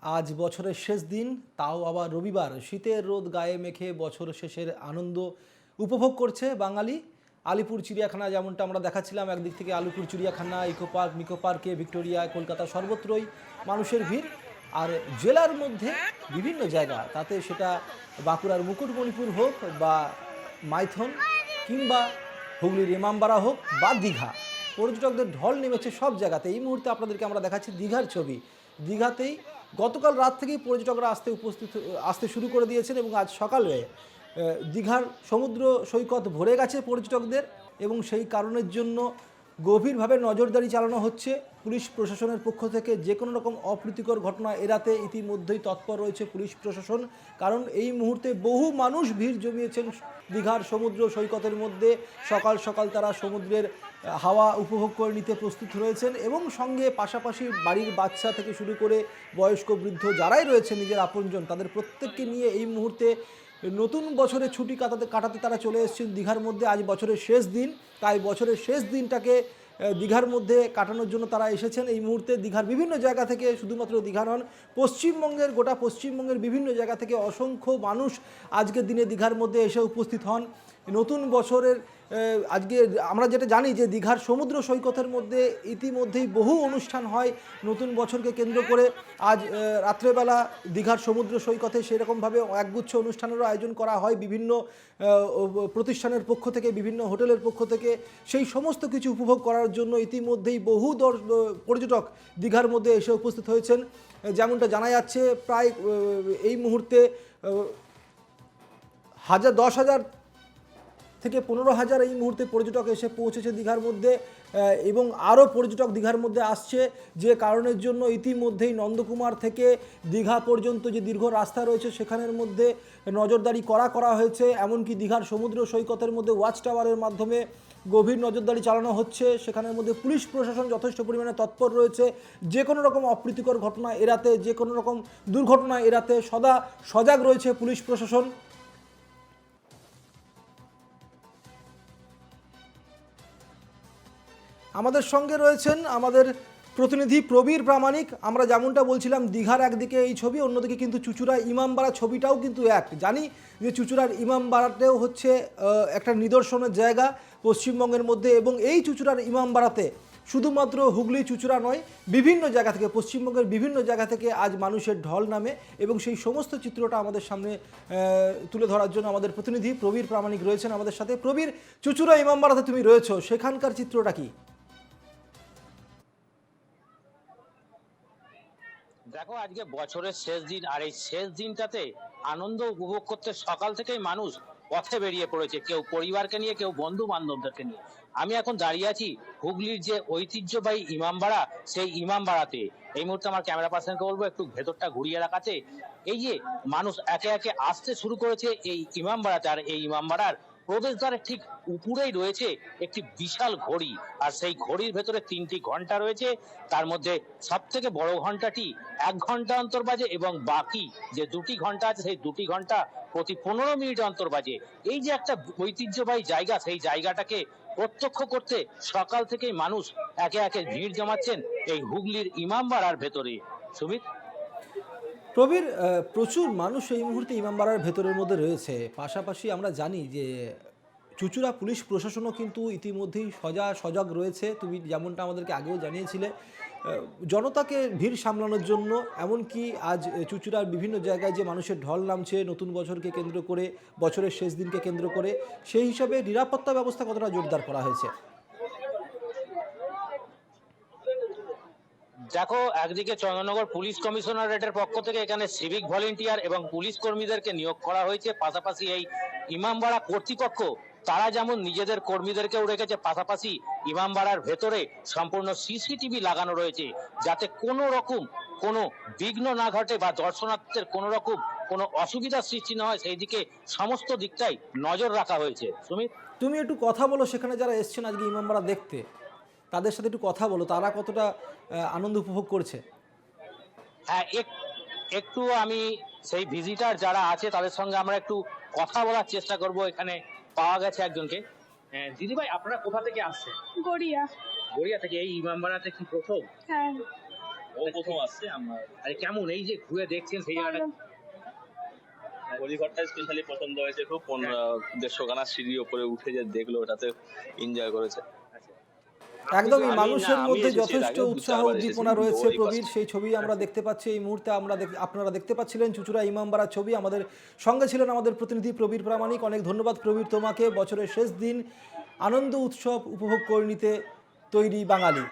আজ বছরের শেষ দিন, তাও আবার রবিবার। শীতের রোদ গায়ে মেখে বছর শেষের আনন্দ উপভোগ করছে বাঙালি। আলিপুর চিড়িয়াখানা যেমনটা আমরা দেখাচ্ছিলাম, একদিক থেকে আলিপুর চিড়িয়াখানা, ইকো পার্ক, নিকো পার্কে, ভিক্টোরিয়া, কলকাতা সর্বত্রই মানুষের ভিড়। আর জেলার মধ্যে বিভিন্ন জায়গা, তাতে সেটা বাঁকুড়ার মুকুটমণিপুর হোক বা মাইথন, কিংবা হুগলির ইমামবাড়া হোক বা দীঘা, পর্যটকদের ঢল নেমেছে সব জায়গাতে। এই মুহূর্তে আপনাদেরকে আমরা দেখাচ্ছি দীঘার ছবি। দীঘাতেই গতকাল রাত থেকেই পর্যটকরা আসতে শুরু করে দিয়েছেন এবং আজ সকালে দীঘার সমুদ্র সৈকত ভরে গেছে পর্যটকদের, এবং সেই কারণের জন্য গভীরভাবে নজরদারি চালানো হচ্ছে পুলিশ প্রশাসনের পক্ষ থেকে। যে কোনো রকম অপ্রীতিকর ঘটনা এড়াতে ইতিমধ্যেই তৎপর রয়েছে পুলিশ প্রশাসন, কারণ এই মুহূর্তে বহু মানুষ ভিড় জমিয়েছেন দীঘার সমুদ্র সৈকতের মধ্যে। সকাল সকাল তারা সমুদ্রের হাওয়া উপভোগ করে নিতে প্রস্তুত রয়েছেন, এবং সঙ্গে পাশাপাশি বাড়ির বাচ্চা থেকে শুরু করে বয়স্ক বৃদ্ধ যারাই রয়েছে নিজের আপনজন, তাদের প্রত্যেককে নিয়ে এই মুহূর্তে নতুন বছরের ছুটি কাটাতে তারা চলে এসেছেন দীঘার মধ্যে। আজ বছরের শেষ দিন, তাই বছরের শেষ দিনটাকে দীঘার মধ্যে কাটানোর জন্য তারা এসেছেন। এই মুহূর্তে দীঘার বিভিন্ন জায়গা থেকে, শুধুমাত্র দীঘা নন, গোটা পশ্চিমবঙ্গের বিভিন্ন জায়গা থেকে অসংখ্য মানুষ আজকের দিনে দীঘার মধ্যে এসে উপস্থিত হন। নতুন বছরের আজকে আমরা যেটা জানি যে দীঘার সমুদ্র সৈকতের মধ্যে ইতিমধ্যেই বহু অনুষ্ঠান হয় নতুন বছরকে কেন্দ্র করে। আজ রাত্রেবেলা দীঘার সমুদ্র সৈকতে সেরকমভাবে একগুচ্ছ অনুষ্ঠানেরও আয়োজন করা হয় বিভিন্ন প্রতিষ্ঠানের পক্ষ থেকে, বিভিন্ন হোটেলের পক্ষ থেকে। সেই সমস্ত কিছু উপভোগ করার জন্য ইতিমধ্যেই বহু পর্যটক দীঘার মধ্যে এসে উপস্থিত হয়েছেন। যেমনটা জানা যাচ্ছে, প্রায় এই মুহূর্তে 10,000 থেকে 15,000 এই মুহূর্তে পর্যটক এসে পৌঁছেছে দীঘার মধ্যে, এবং আরও পর্যটক দীঘার মধ্যে আসছে। যে কারণের জন্য ইতিমধ্যেই নন্দকুমার থেকে দীঘা পর্যন্ত যে দীর্ঘ রাস্তা রয়েছে সেখানের মধ্যে নজরদারি করা হয়েছে। এমনকি দীঘার সমুদ্র সৈকতের মধ্যে ওয়াচ টাওয়ারের মাধ্যমে গভীর নজরদারি চালানো হচ্ছে। সেখানের মধ্যে পুলিশ প্রশাসন যথেষ্ট পরিমাণে তৎপর রয়েছে। যে কোনো রকম অপ্রীতিকর ঘটনা এড়াতে, যে কোনো রকম দুর্ঘটনা এড়াতে সদা সজাগ রয়েছে পুলিশ প্রশাসন। আমাদের সঙ্গে রয়েছেন আমাদের প্রতিনিধি প্রবীর প্রামাণিক। আমরা যেমনটা বলছিলাম, দীঘার একদিকে এই ছবি, অন্যদিকে কিন্তু চুঁচুড়া ইমামবাড়া ছবিটাও কিন্তু এক। জানি যে চুঁচুড়ার ইমামবাড়াতেও হচ্ছে একটা নিদর্শনের জায়গা পশ্চিমবঙ্গের মধ্যে, এবং এই চুঁচুড়ার ইমামবাড়াতে শুধুমাত্র হুগলি চুঁচুড়া নয়, বিভিন্ন জায়গা থেকে, পশ্চিমবঙ্গের বিভিন্ন জায়গা থেকে আজ মানুষের ঢল নামে, এবং সেই সমস্ত চিত্রটা আমাদের সামনে তুলে ধরার জন্য আমাদের প্রতিনিধি প্রবীর প্রামাণিক রয়েছেন আমাদের সাথে। প্রবীর, চুঁচুড়া ইমামবাড়াতে তুমি রয়েছো, সেখানকার চিত্রটা কি? দেখো, আজকে বছরের শেষ দিন, আর এই শেষ দিনটাতে আনন্দ উপভোগ করতে সকাল থেকেই মানুষ পথে বেরিয়ে পড়েছে, কেউ পরিবারকে নিয়ে, কেউ বন্ধু বান্ধবদেরকে নিয়ে। আমি এখন দাঁড়িয়ে আছি হুগলির যে ঐতিহ্যবাহী ইমামবাড়া, সেই ইমামবাড়াতে। এই মুহূর্তে আমার ক্যামেরা পার্সনকে বলবো একটু ভেতরটা ঘুরিয়ে রাখাতে। এই যে মানুষ একে একে আসতে শুরু করেছে এই ইমামবাড়াতে, আর এই ইমামবাড়ার প্রবেশদ্বারের ঠিক উপরেই রয়েছে একটি বিশাল ঘড়ি, আর সেই ঘড়ির ভেতরে 3টি ঘন্টা রয়েছে। তার মধ্যে সব থেকে বড় ঘন্টাটি 1 ঘন্টা অন্তর বাজে, এবং বাকি যে 2টি ঘন্টা আছে সেই 2টি ঘন্টা প্রতি 15 মিনিট অন্তর বাজে। এই যে একটা ঐতিহ্যবাহী জায়গা, সেই জায়গাটাকে প্রত্যক্ষ করতে সকাল থেকেই মানুষ একে একে ভিড় জমাচ্ছেন এই হুগলির ইমামবাড়ার ভেতরে। সুমিত। প্রবীর, প্রচুর মানুষ এই মুহূর্তে ইমামবাড়ার ভেতরের মধ্যে রয়েছে। পাশাপাশি আমরা জানি যে চুঁচুড়া পুলিশ প্রশাসনও কিন্তু ইতিমধ্যেই সজাগ রয়েছে। তুমি যেমনটা আমাদেরকে আগেও জানিয়েছিলে, জনতাকে ভিড় সামলানোর জন্য। এমনকি আজ চুঁচুড়ার বিভিন্ন জায়গায় যে মানুষের ঢল নামছে নতুন বছরকে কেন্দ্র করে, বছরের শেষ দিনকে কেন্দ্র করে, সেই হিসাবে নিরাপত্তা ব্যবস্থা কতটা জোরদার করা হয়েছে? দেখো, একদিকে চন্দননগর পুলিশ কমিশনারেটের পক্ষ থেকে এখানে সিভিক ভলেন্টিয়ার এবং পুলিশ কর্মীদেরকে নিয়োগ করা হয়েছে। পাশাপাশি এই ইমামবাড়া কর্তৃপক্ষ তারা যেমন নিজেদের কর্মীদেরকেও রেখেছে, পাশাপাশি ইমামবাড়ার ভেতরে সম্পূর্ণ সিসিটিভি লাগানো রয়েছে, যাতে কোনো রকম কোনো বিঘ্ন না ঘটে বা দর্শনার্থীদের কোনো রকম কোনো অসুবিধার সৃষ্টি না হয়, সেই দিকে সমস্ত দিকটাই নজর রাখা হয়েছে। সুমিত। তুমি একটু কথা বলো, সেখানে যারা এসছেন আজকে ইমামবাড়া দেখতে, তাদের সাথে একটু কথা বলো, তারা কতটা আনন্দ উপভোগ করছে। হ্যাঁ, একটু আমি সেই ভিজিটার যারা আছে তাদের সঙ্গে আমরা একটু কথা বলার চেষ্টা করব। এখানে পাওয়া গেছে একজনকে। দিদি ভাই, আপনারা কোথা থেকে আসছেন? গড়িয়া। গড়িয়া থেকে। এই ইমামবাড়াতে কি প্রথম? হ্যাঁ। ও প্রথম আসছে আমার আরে কেমন এই যে ঘুরে দেখছেন সেই জায়গাটা? হরিঘরটা স্পেশালি পছন্দ হয়েছে খুব 150 খানা সিঁড়ির ওপরে উঠে যে দেখলো ওটাতে এনজয় করেছে। একদমই আমি মানুষের মধ্যে এসেছি এর যথেষ্ট আগেও উৎসাহ 2-4 বার উদ্দীপনা এসেছি, রয়েছে কিন্তু ওরই প্রবীর, পাশে। সেই ছবি আমরা দেখতে পাচ্ছি এই মুহূর্তে। আপনারা দেখতে পাচ্ছিলেন চুঁচুড়া ইমামবাড়ার ছবি। আমাদের সঙ্গে ছিলেন আমাদের প্রতিনিধি প্রবীর প্রামাণিক। অনেক ধন্যবাদ প্রবীর তোমাকে। বছরের শেষ দিন আনন্দ উৎসব উপভোগ করে নিতে তৈরি বাঙালি।